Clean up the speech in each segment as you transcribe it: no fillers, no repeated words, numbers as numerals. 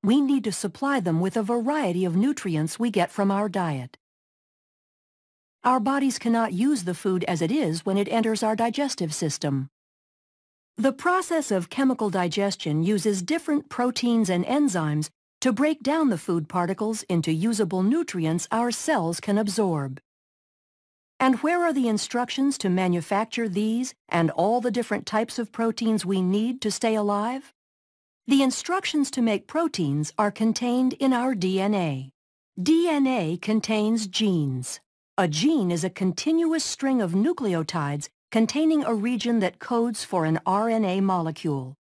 we need to supply them with a variety of nutrients we get from our diet. Our bodies cannot use the food as it is when it enters our digestive system. The process of chemical digestion uses different proteins and enzymes to break down the food particles into usable nutrients our cells can absorb. And where are the instructions to manufacture these and all the different types of proteins we need to stay alive? The instructions to make proteins are contained in our DNA. DNA contains genes. A gene is a continuous string of nucleotides containing a region that codes for an RNA molecule.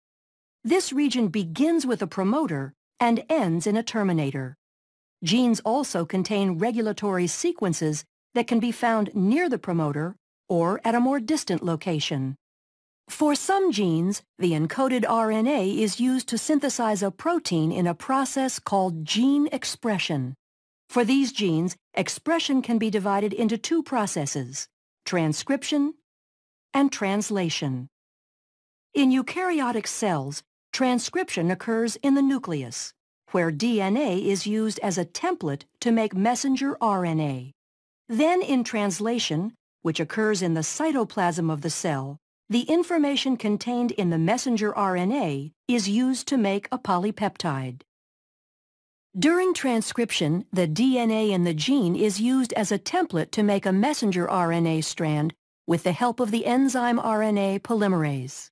This region begins with a promoter and ends in a terminator. Genes also contain regulatory sequences that can be found near the promoter or at a more distant location. For some genes, the encoded RNA is used to synthesize a protein in a process called gene expression. For these genes, expression can be divided into two processes: transcription and translation. In eukaryotic cells, transcription occurs in the nucleus, where DNA is used as a template to make messenger RNA. Then in translation, which occurs in the cytoplasm of the cell, the information contained in the messenger RNA is used to make a polypeptide. During transcription, the DNA in the gene is used as a template to make a messenger RNA strand with the help of the enzyme RNA polymerase.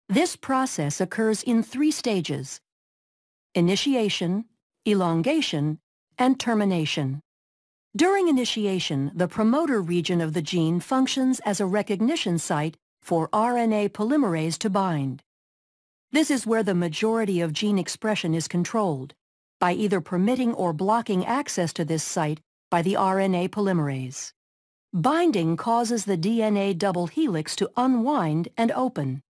This process occurs in three stages: initiation, elongation, and termination. During initiation, the promoter region of the gene functions as a recognition site for RNA polymerase to bind. This is where the majority of gene expression is controlled, by either permitting or blocking access to this site by the RNA polymerase. Binding causes the DNA double helix to unwind and open.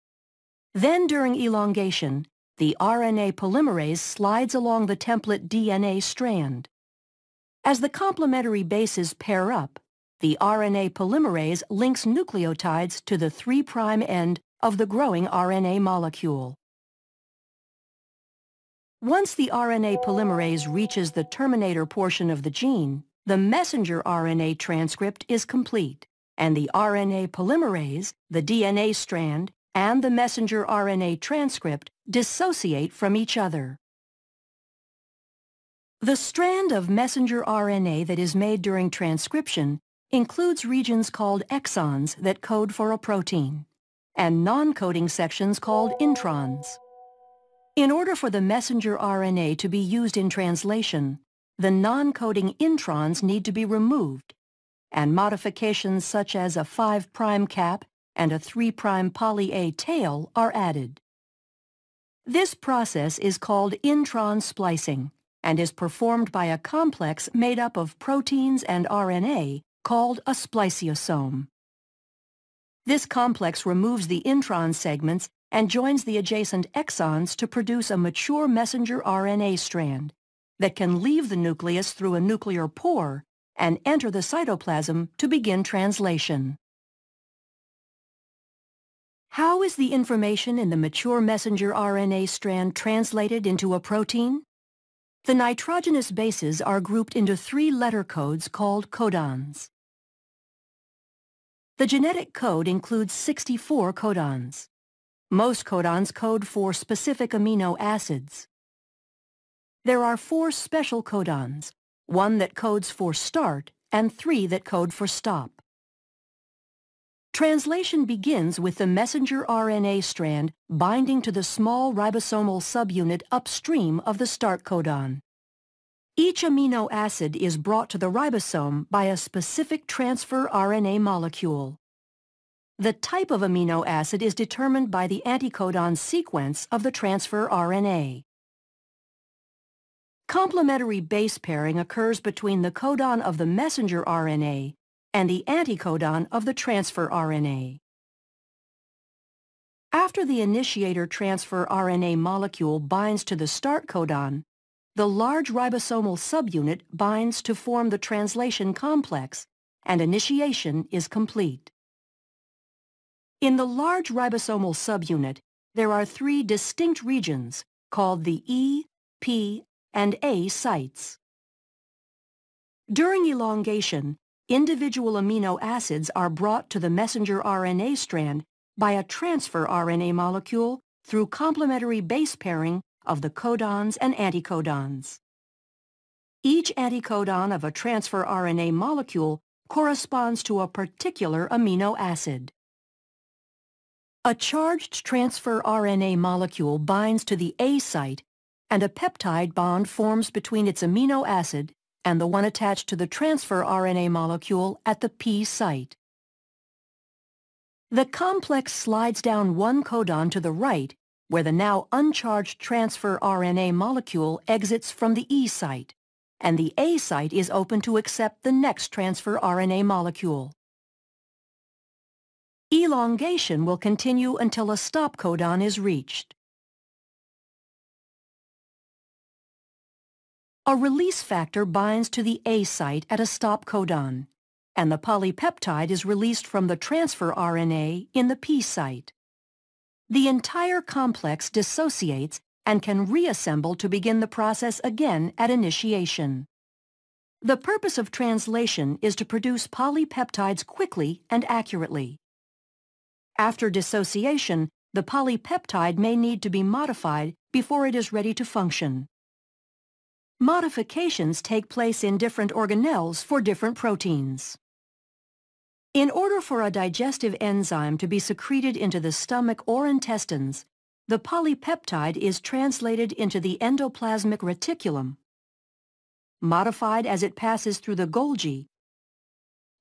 Then during elongation, the RNA polymerase slides along the template DNA strand. As the complementary bases pair up, the RNA polymerase links nucleotides to the 3' end of the growing RNA molecule. Once the RNA polymerase reaches the terminator portion of the gene, the messenger RNA transcript is complete, and the RNA polymerase, the DNA strand, and the messenger RNA transcript dissociate from each other. The strand of messenger RNA that is made during transcription includes regions called exons that code for a protein, and non-coding sections called introns. In order for the messenger RNA to be used in translation, the non-coding introns need to be removed, and modifications such as a 5' cap and a 3' poly A tail are added. This process is called intron splicing and is performed by a complex made up of proteins and RNA called a spliceosome. This complex removes the intron segments and joins the adjacent exons to produce a mature messenger RNA strand that can leave the nucleus through a nuclear pore and enter the cytoplasm to begin translation. How is the information in the mature messenger RNA strand translated into a protein? The nitrogenous bases are grouped into 3 letter codes called codons. The genetic code includes 64 codons. Most codons code for specific amino acids. There are 4 special codons, 1 that codes for start and 3 that code for stop. Translation begins with the messenger RNA strand binding to the small ribosomal subunit upstream of the start codon. Each amino acid is brought to the ribosome by a specific transfer RNA molecule. The type of amino acid is determined by the anticodon sequence of the transfer RNA. Complementary base pairing occurs between the codon of the messenger RNA and the anticodon of the transfer RNA. After the initiator transfer RNA molecule binds to the start codon, the large ribosomal subunit binds to form the translation complex, and initiation is complete. In the large ribosomal subunit, there are 3 distinct regions called the E, P, and A sites. During elongation, individual amino acids are brought to the messenger RNA strand by a transfer RNA molecule through complementary base pairing of the codons and anticodons. Each anticodon of a transfer RNA molecule corresponds to a particular amino acid. A charged transfer RNA molecule binds to the A site, and a peptide bond forms between its amino acid and the one attached to the transfer RNA molecule at the P site. The complex slides down one codon to the right, where the now uncharged transfer RNA molecule exits from the E site, and the A site is open to accept the next transfer RNA molecule. Elongation will continue until a stop codon is reached. A release factor binds to the A site at a stop codon, and the polypeptide is released from the transfer RNA in the P site. The entire complex dissociates and can reassemble to begin the process again at initiation. The purpose of translation is to produce polypeptides quickly and accurately. After dissociation, the polypeptide may need to be modified before it is ready to function. Modifications take place in different organelles for different proteins. In order for a digestive enzyme to be secreted into the stomach or intestines, the polypeptide is translated into the endoplasmic reticulum, modified as it passes through the Golgi,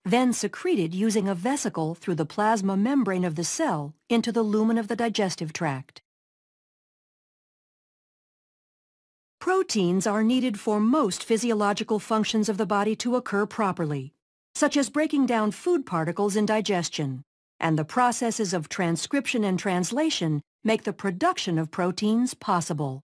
then secreted using a vesicle through the plasma membrane of the cell into the lumen of the digestive tract. Proteins are needed for most physiological functions of the body to occur properly, such as breaking down food particles in digestion, and the processes of transcription and translation make the production of proteins possible.